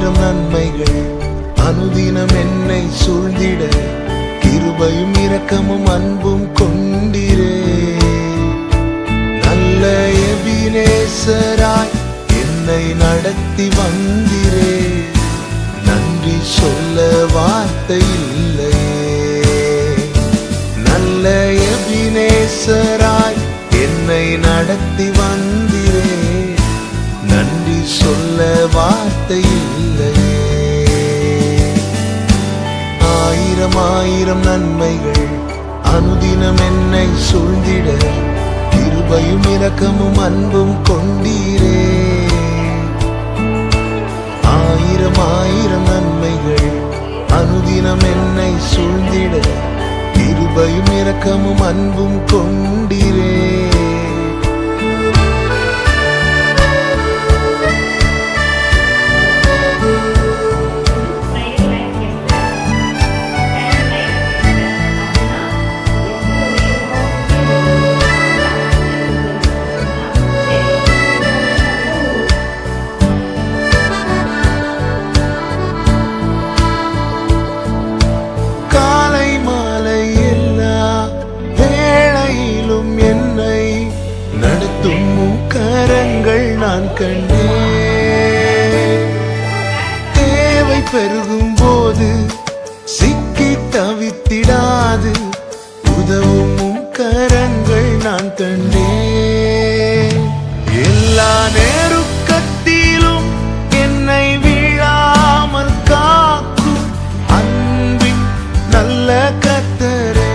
ஆயிரம் நன்மைகள் அனுதினம் என்னை சூழ்ந்திட கிருபையும் இரக்கமும் அன்பும் கொண்டீரே. நல்ல எபினேசராய் என்னை நடத்தி வந்தீரே. நன்றி சொல்ல வார்த்தை இல்லையே. நல்ல எபினேசராய் என்னை நடத்தி வந்தீரே. நன்றி சொல்ல வார்த்தை இல்லையே. ஆயிரம் ஆயிரம் நன்மைகள் அனுதினம் என்னை சூழ்ந்திட கிருபையும் இரக்கமும் அன்பும் கொண்டீரே. ஆயிரம் ஆயிரம் நன்மைகள் அனுதினம் என்னை சூழ்ந்திட கிருபையும் இரக்கமும் அன்பும் கொண்டீரே. கரங்கள் நான் கண்டேன். தேவை பெருகும் போது சிக்கி தவித்திடாது உதவும் கரங்கள் நான் கண்டேன். எல்லா நெருக்கத்திலும் என்னை வீழாமல் காக்கும் அன்பின் நல்ல கர்த்தரே.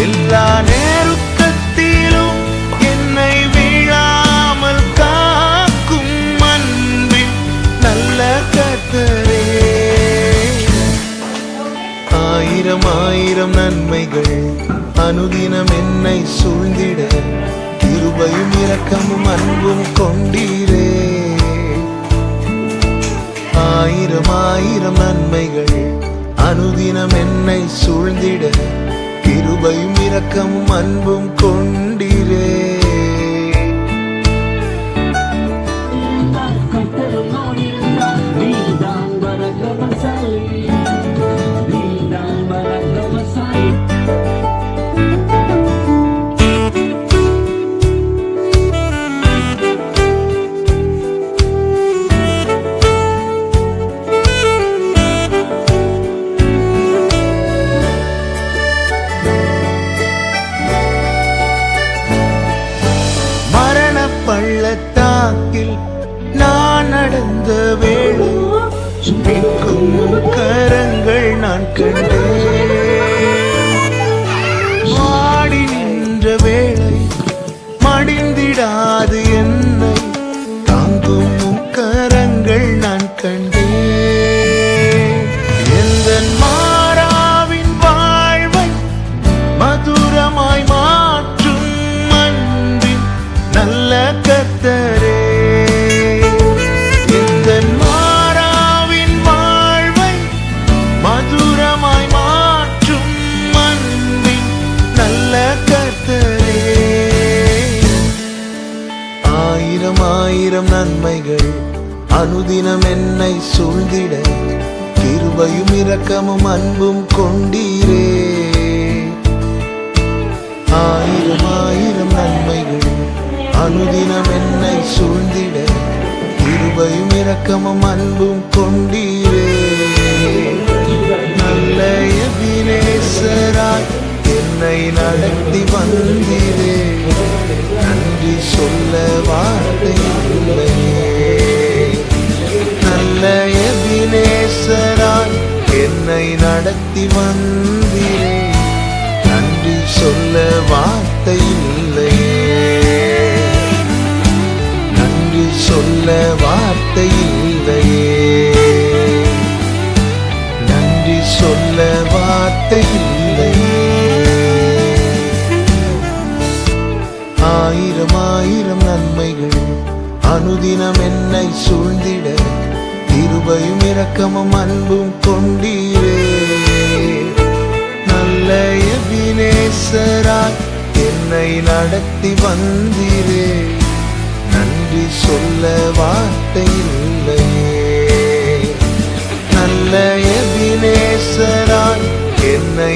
எல்லா ஆயிரம் ஆயிரம் நன்மைகள் அனுதினம் என்னை சூழ்ந்திட கிருபையும் இரக்கமும் அன்பும் கொண்டீரே. ஆயிரம் ஆயிரம் நன்மைகள் அனுதினம் என்னை சூழ்ந்திட கிருபையும் இரக்கமும் அன்பும் கொண்டீரே. பள்ளத்தாக்கில் நான் நடந்த வேளை நிற்கும் கரங்கள் நான் கண்டேன். மாடி நின்ற வேளை மடிந்திடாது என்னை தாங்கும் கரங்கள் நான் கண்டேன். எந்த மாறாவின் வாழ்வை மதுரமாய் மாற்றும் அன்பின் நல்ல கர்த்தரே. இந்த மாறாவின் வாழ்வை மதுரமாய் மாற்றும் அன்பின் நல்ல கர்த்தரே. ஆயிரம் ஆயிரம் நன்மைகள் அனுதினம் என்னை சூழ்ந்திட கிருபையும் இரக்கமும் அன்பும் கொண்டீரே. ஆயிரம் ஆயிரம் நன்மைகள் அனுதினம் என்னை சூழ்ந்திட கிருபையும் இரக்கமும் அன்பும் கொண்டீரே. நல்ல எபினேசராய் என்னை நடத்தி வந்தீரே. நன்றி சொல்ல வார்த்தை இல்லையே. நல்ல எபினேசராய் என்னை நடத்தி வந்தீரே. நன்றி சொல்ல வார்த்தை இல்லையே. நன்றி சொல்ல வார்த்தை இல்லையே. நன்றி சொல்ல வார்த்தை இல்லையே. ஆயிரம் ஆயிரம் நன்மைகள் அனுதினம் என்னை சூழ்ந்திட கிருபையும் இரக்கமும் அன்பும் கொண்டீரே. நல்ல எபினேசராய் என்னை நடத்தி வந்தீரே. நன்றி சொல்ல வார்த்தை இல்லையே.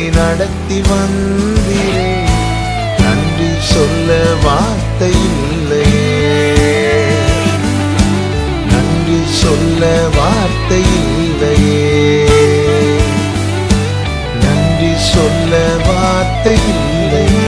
நடத்தி வந்தீரே, நன்றி சொல்ல வார்த்தை இல்லையே, நன்றி சொல்ல வார்த்தை இல்லையே, நன்றி சொல்ல வார்த்தை இல்லை.